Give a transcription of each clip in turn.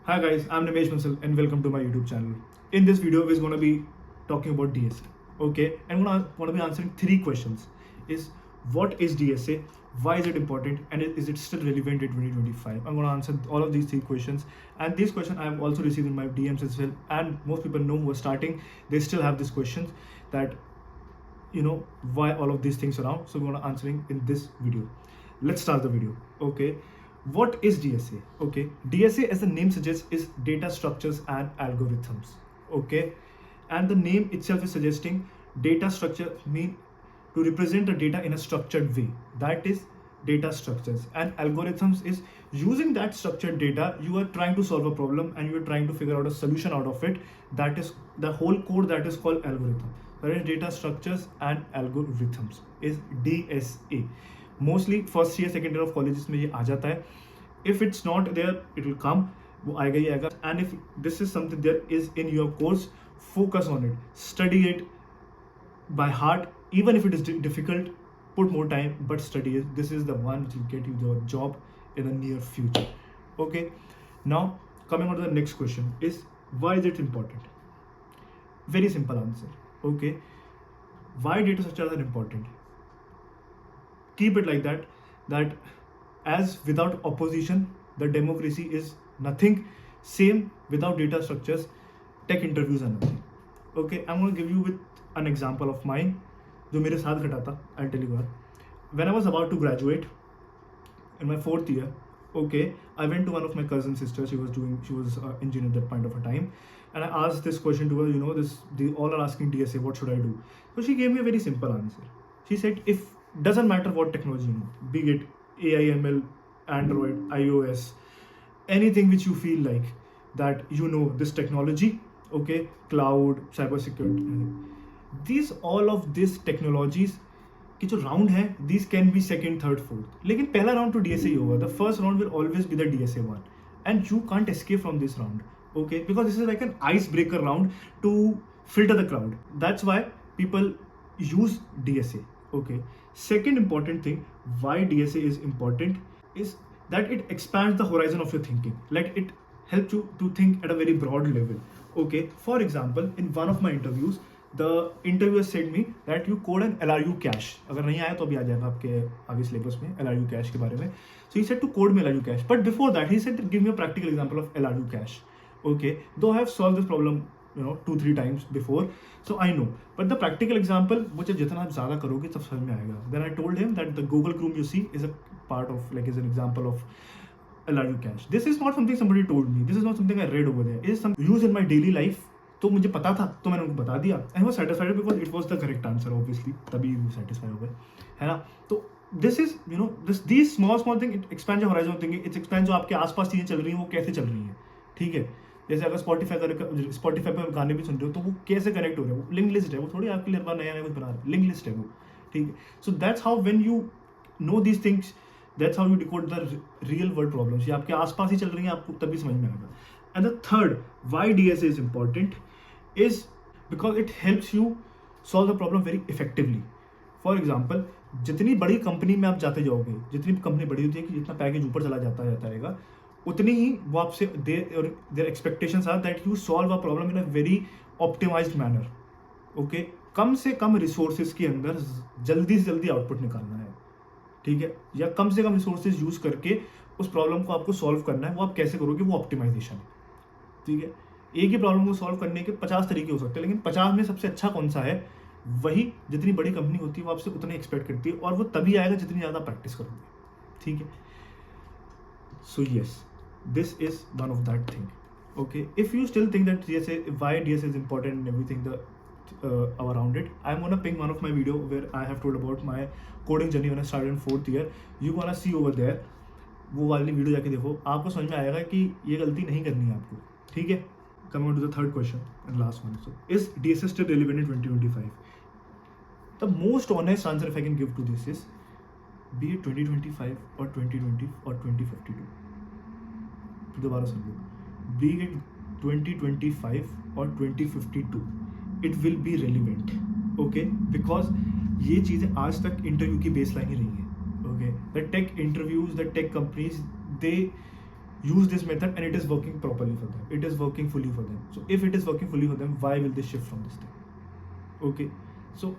Hi guys, I'm Nimesh Bansal and welcome to my YouTube channel. In this video, we're going to be talking about DSA. Okay, I'm going to be answering three questions. Is what is DSA? Why is it important? And is it still relevant in 2025? I'm going to answer all of these three questions. And these questions I have also received in my DMs as well. And most people know who are starting, they still have these questions that why all of these things around. So we're going to answering in this video. Let's start the video. Okay, what is DSA? Okay, DSA, as the name suggests, is data structures and algorithms. Okay, and the name itself is suggesting data structure mean to represent the data in a structured way. That is data structures, and algorithms is using that structured data. You are trying to solve a problem and you are trying to figure out a solution out of it. That is the whole code that is called algorithm. That is data structures and algorithms is DSA. Mostly first year second year of colleges में ये आ जाता है. If it's not there, it will come. वो आएगा ही आएगा. And if this is something there is in your course, focus on it. Study it by heart. Even if it is difficult, put more time, but study it. This is the one which will get you your job in the near future. Okay. Now coming on to the next question is why is it important? Very simple answer. Okay. Why data structures are important? Keep it like that as without opposition the democracy is nothing, same without data structures tech interviews are nothing. Okay, I'm going to give you with an example of mine जो मेरे साथ घटा था. I'll tell you what. When I was about to graduate in my fourth year, okay, I went to one of my cousin sisters. She was engineer at that point of a time, and I asked this question to her. They all are asking DSA, what should I do? So she gave me a very simple answer. She said, if doesn't matter what technology you know, be it AI, ML, Android, iOS, anything which you feel like that this technology, okay, cloud, cybersecurity, all of these technologies कि जो round है, these can be second, third, fourth. लेकिन पहला round तो DSA ही होगा. The first round will always be the DSA one, and you can't escape from this round, okay? Because this is like an icebreaker round to filter the crowd. That's why people use DSA. Okay. Second important thing why DSA is important is that it expands the horizon of your thinking. Like it helps you to think at a very broad level. Okay. For example, in one of my interviews, the interviewer said me that you code an LRU cache. अगर नहीं आया तो अभी आ जाएगा आपके आगे syllabus में LRU cache के बारे में. So he said to code me LRU cache. But before that, he said give me a practical example of LRU cache. Okay. Though I have solved this problem 2-3 times before, so I know, but the practical example मुझे जितना आप ज़्यादा करोगे तब समझ में आएगा. Then I told him that the Google Chrome you see is a part of, like, is an example of LRU cache. This is not something somebody told me. This is not something I read over there. It is something used in my daily life. तो मुझे पता था तो मैंने उनको बता दिया. I was satisfied because it was the correct answer. Obviously तभी वो satisfied हो गए, है ना? तो this is these small thing, it expands your horizon of thinking. It expands जो आपके आसपास चीज़ें चल रही हैं वो कैसे चल रही हैं. ठीक है. जैसे अगर स्पॉटिफाई पर गाने भी सुन रहे हो तो वो कैसे कनेक्ट हो रहे हैं, वो लिंक लिस्ट है, वो थोड़ी आपके लिए नया कुछ बना रहे हैं, लिंक लिस्ट है वो. ठीक है. So that's how when you know these things, that's how you decode the real world problems. ये आपके आसपास ही चल रही हैं, आपको तभी समझ में आएगा. And the third why DSA is important is because it helps you solve the problem very effectively. For example, जितनी बड़ी कंपनी में आप जाते जाओगे, जितनी कंपनी बड़ी होती है कि जितना पैकेज ऊपर चला जाता रहेगा, उतनी ही वो आपसे their expectations are that you solve a problem in a very optimised manner. Okay, कम से कम रिसोर्सेज के अंदर जल्दी से जल्दी आउटपुट निकालना है. ठीक है. या कम से कम रिसोर्सेज यूज करके उस प्रॉब्लम को आपको सॉल्व करना है. वो आप कैसे करोगे, वो ऑप्टिमाइजेशन है. ठीक है. एक ही प्रॉब्लम को सॉल्व करने के 50 तरीके हो सकते हैं, लेकिन 50 में सबसे अच्छा कौन सा है, वही जितनी बड़ी कंपनी होती है वो आपसे उतनी एक्सपेक्ट करती है, और वो तभी आएगा जितनी ज़्यादा प्रैक्टिस करोगे. ठीक है. So yes, this is one of that thing. Okay, if you still think that DSA, why DSA is important and everything around it, I'm gonna ping one of my video where I have told about my coding journey when I started in 4th year. You gonna see over there. वो वाली video जाके देखो, आपको समझ में आएगा कि ये गलती नहीं करनी है आपको. ठीक है. Coming on to the third question and last one. So, is DSA still relevant in 2025? The most honest answer if I can give to this is, be it 2025 or 2020 or 2052. दोबारा सुन लो. Be it 2025 or 2052, it will be relevant. Okay, because ये चीज़ें आज तक interview की base line ही रही है. Okay, the tech interviews, the tech companies, they use this method and it is working properly for them, it is working fully for them. So if it is working fully for them, why will they shift from this thing? Okay, so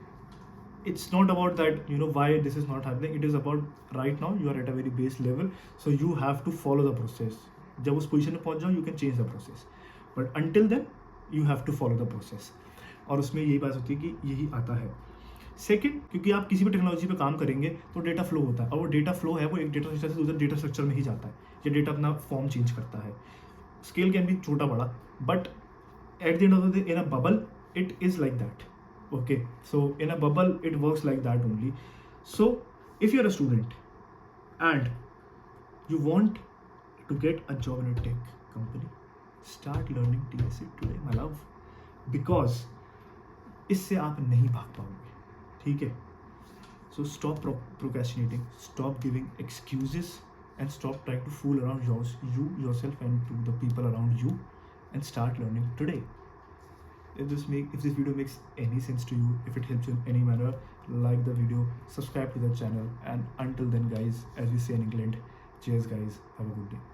it's not about that, why this is not happening. It is about right now you are at a very base level, so you have to follow the process. जब उस position में पहुंच जाओ, you can change the process, but until then you have to follow the process. और उसमें यही बात होती है कि यही आता है. सेकंड, क्योंकि आप किसी भी टेक्नोलॉजी पे काम करेंगे तो डेटा फ्लो होता है, और वो डेटा फ्लो है वो एक डेटा स्ट्रक्चर से दूसरे डेटा स्ट्रक्चर में ही जाता है. ये डेटा अपना फॉर्म चेंज करता है. स्केल कैन बी छोटा बड़ा, but at the end of the day in a bubble it is like that. Okay, so in a bubble it works like that only. So if you're a student and you want to get a job in a tech company, start learning DSA today, my love, because इससे आप नहीं भाग पाओगे. ठीक है, so stop procrastinating, stop giving excuses, and stop trying to fool around yourself and to the people around you, and start learning today. If this video makes any sense to you, if it helps you in any manner, like the video, subscribe to the channel, and until then guys, as we say in England, cheers guys, have a good day.